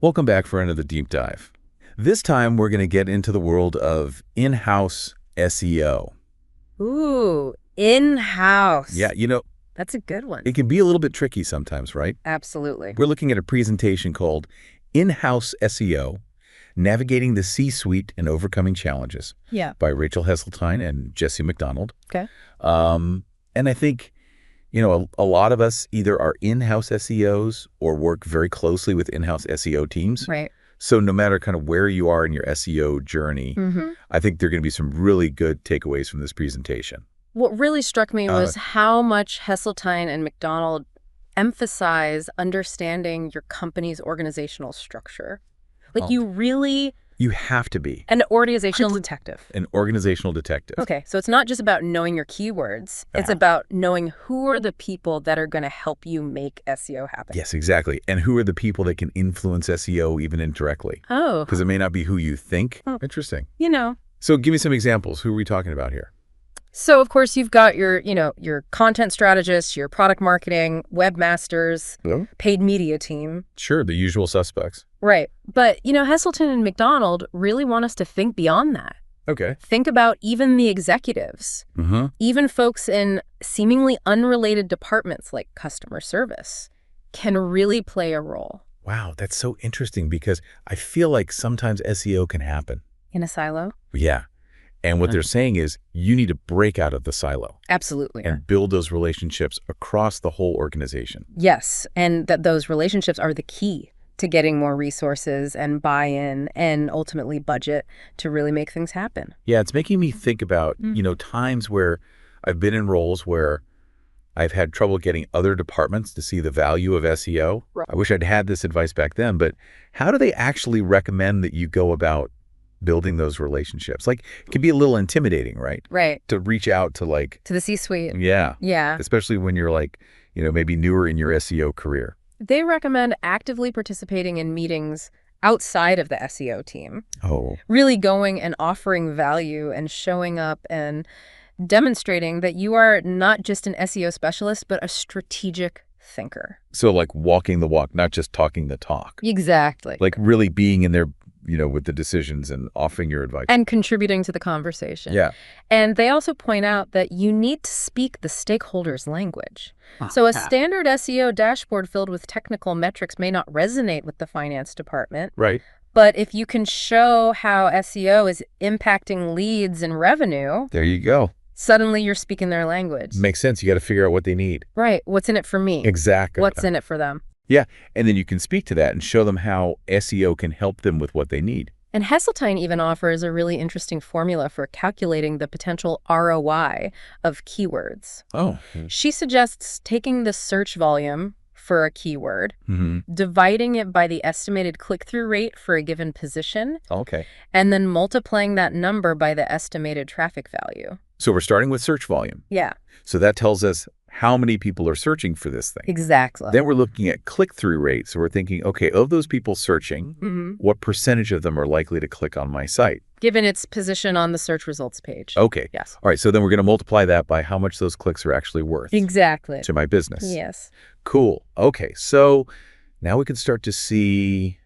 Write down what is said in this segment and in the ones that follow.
Welcome back for another deep dive. This time, we're going to get into the world of in-house SEO. Ooh, in-house. Yeah, That's a good one. it can be a little bit tricky sometimes, right? Absolutely. We're looking at a presentation called In-House SEO, Navigating the C-Suite and Overcoming Challenges Yeah. by Rachel Heseltine and Jesse McDonald. Okay. And I think, a lot of us either are in-house SEOs or work very closely with in-house SEO teams. Right. So no matter kind of where you are in your SEO journey, I think there are going to be some really good takeaways from this presentation. What really struck me was how much Heseltine and McDonald emphasize understanding your company's organizational structure. Like You have to be an organizational detective. an organizational detective. Okay, so it's not just about knowing your keywords. It's about knowing who are the people that are going to help you make SEO happen. Yes, exactly. And who are the people that can influence SEO even indirectly? Oh. Because it may not be who you think. Interesting. So give me some examples. Who are we talking about here? So, of course, you've got your content strategists, your product marketing, webmasters, paid media team. Sure, the usual suspects. Right. But, Heseltine and McDonald really want us to think beyond that. Okay. Think about even the executives, even folks in seemingly unrelated departments like customer service can really play a role. Wow, that's so interesting because I feel like sometimes SEO can happen. In a silo? Yeah. And what they're saying is you need to break out of the silo. Absolutely. And build those relationships across the whole organization. Yes, and that those relationships are the key to getting more resources and buy-in and ultimately budget to really make things happen. Yeah, it's making me think about, times where I've been in roles where I've had trouble getting other departments to see the value of SEO. Right. I wish I'd had this advice back then, but how do they actually recommend that you go about building those relationships? Like, it can be a little intimidating, right? Right. To reach out to To the C-suite. Yeah. Yeah. Especially when you're maybe newer in your SEO career. They recommend actively participating in meetings outside of the SEO team. Oh. Really going and offering value and showing up and demonstrating that you are not just an SEO specialist, but a strategic thinker. So like walking the walk, not just talking the talk. Exactly. Like really being in there, with the decisions and offering your advice. And contributing to the conversation. Yeah. And they also point out that you need to speak the stakeholders' language. So a standard SEO dashboard filled with technical metrics may not resonate with the finance department. Right. But if you can show how SEO is impacting leads and revenue, There you go. suddenly you're speaking their language. Makes sense. You got to figure out what they need. Right. What's in it for me? Exactly. What's in it for them? Yeah. And then you can speak to that and show them how SEO can help them with what they need. And Heseltine even offers a really interesting formula for calculating the potential ROI of keywords. Oh. She suggests taking the search volume for a keyword, dividing it by the estimated click-through rate for a given position, Okay. and then multiplying that number by the estimated traffic value. So we're starting with search volume. Yeah, So that tells us how many people are searching for this thing. exactly. Then we're looking at click-through rate. So we're thinking, okay, of those people searching, what percentage of them are likely to click on my site? Given its position on the search results page. Okay. Yes. All right. So then we're going to multiply that by how much those clicks are actually worth Exactly. to my business. Yes. Cool. Okay. So now we can start to see,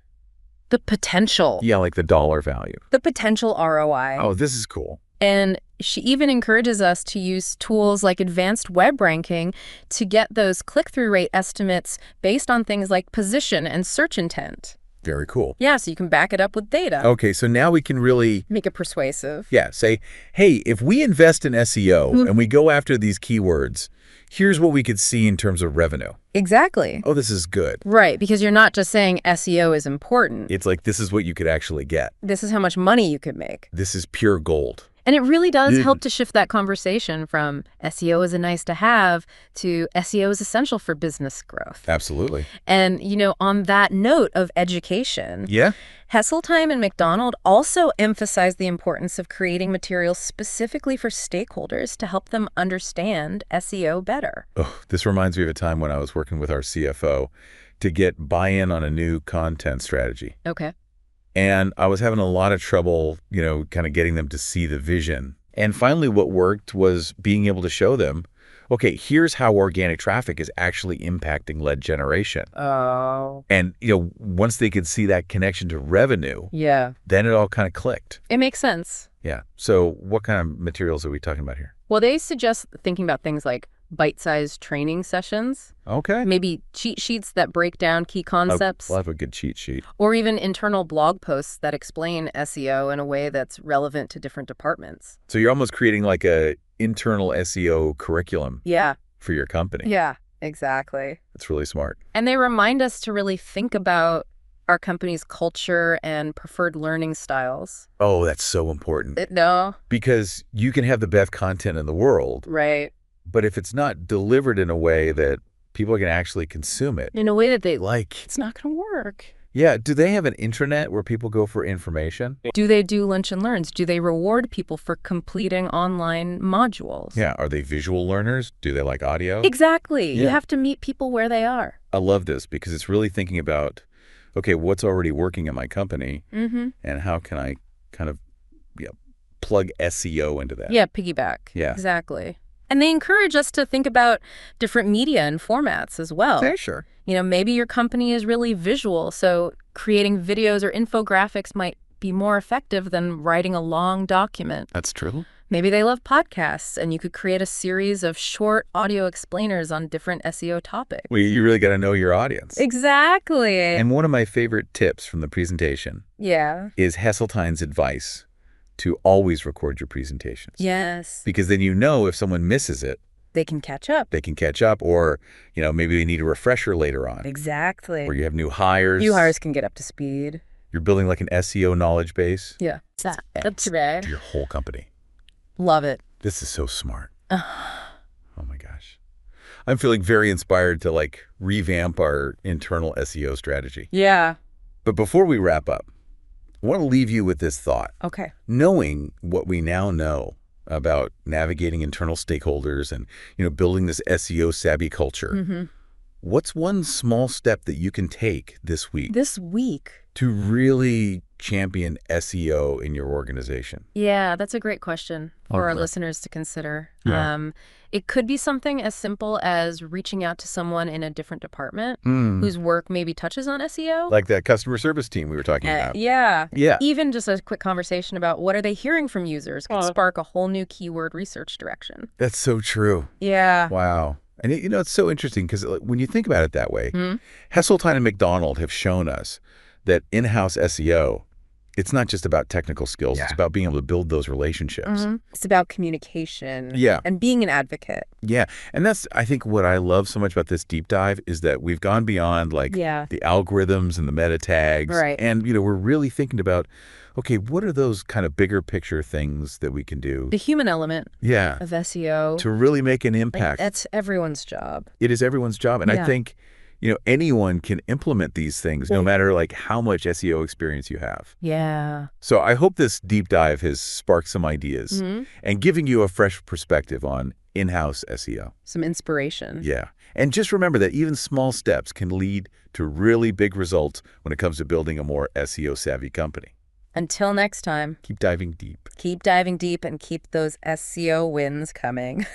The potential. yeah, like the dollar value. The potential ROI. Oh, this is cool. And she even encourages us to use tools like advanced web ranking to get those click-through rate estimates based on things like position and search intent. Very cool. Yeah, so you can back it up with data. Okay. So now we can really, Make it persuasive. say, hey, if we invest in SEO and we go after these keywords, here's what we could see in terms of revenue. Exactly. Oh, this is good. Right, because you're not just saying SEO is important. It's like, this is what you could actually get. This is how much money you could make. This is pure gold. And it really does help to shift that conversation from SEO is a nice to have to SEO is essential for business growth. Absolutely. And, on that note of education, Yeah. Heseltine and McDonald also emphasize the importance of creating materials specifically for stakeholders to help them understand SEO better. Oh, this reminds me of a time when I was working with our CFO to get buy-in on a new content strategy. Okay. And I was having a lot of trouble, kind of getting them to see the vision. And finally, what worked was being able to show them, okay, here's how organic traffic is actually impacting lead generation. Oh. And, once they could see that connection to revenue, Yeah. then it all kind of clicked. It makes sense. Yeah. So what kind of materials are we talking about here? Well, they suggest thinking about things like bite-sized training sessions, Okay. maybe cheat sheets that break down key concepts, I'll have a good cheat sheet. or even internal blog posts that explain SEO in a way that's relevant to different departments. So you're almost creating like a internal SEO curriculum for your company. Yeah, exactly. That's really smart. And they remind us to really think about our company's culture and preferred learning styles. Oh, that's so important. No. Because you can have the best content in the world, Right. but if it's not delivered in a way that people can actually consume it, In a way that they like, it's not going to work. yeah, do they have an intranet where people go for information? Do they do lunch and learns? Do they reward people for completing online modules? Yeah, are they visual learners? Do they like audio? Exactly. You Yeah. have to meet people where they are. I love this because it's really thinking about, okay, what's already working in my company Mm-hmm. and how can I kind of plug SEO into that? Yeah, piggyback. Yeah. Exactly. And they encourage us to think about different media and formats as well. Okay, sure. Maybe your company is really visual, so creating videos or infographics might be more effective than writing a long document. That's true. Maybe they love podcasts, and you could create a series of short audio explainers on different SEO topics. Well, you really got to know your audience. Exactly. And one of my favorite tips from the presentation Yeah. is Heseltine's advice to always record your presentations. Yes. Because then if someone misses it, They can catch up. they can catch up, or, maybe they need a refresher later on. Exactly. Or you have new hires. New hires can get up to speed. You're building like an SEO knowledge base Yeah. That's right. to your whole company. Love it. This is so smart. Oh my gosh. I'm feeling very inspired to revamp our internal SEO strategy. Yeah. But before we wrap up, I want to leave you with this thought. Okay. Knowing what we now know about navigating internal stakeholders and, building this SEO savvy culture, Mm-hmm. what's one small step that you can take this week This week. to really champion SEO in your organization? Yeah, that's a great question for our Okay. listeners to consider. Yeah. It could be something as simple as reaching out to someone in a different department whose work maybe touches on SEO. Like that customer service team we were talking about. Yeah. Yeah. Even just a quick conversation about what are they hearing from users could spark a whole new keyword research direction. That's so true. Yeah. Wow. And it's so interesting because when you think about it that way, Mhm. Heseltine and McDonald have shown us that in-house SEO, it's not just about technical skills. It's about being able to build those relationships. Mhm. It's about communication. Yeah. And being an advocate. Yeah. And that's, I think, what I love so much about this deep dive is that we've gone beyond Yeah. the algorithms and the meta tags. Right. And, we're really thinking about, okay, what are those kind of bigger picture things that we can do? The human element Yeah. of SEO. To really make an impact. That's everyone's job. It is everyone's job. And I Yeah. think, anyone can implement these things no matter how much SEO experience you have. Yeah. So I hope this deep dive has sparked some ideas and giving you a fresh perspective on in-house SEO. Some inspiration. Yeah. And just remember that even small steps can lead to really big results when it comes to building a more SEO savvy company. Until next time, Keep diving deep. keep diving deep and keep those SEO wins coming.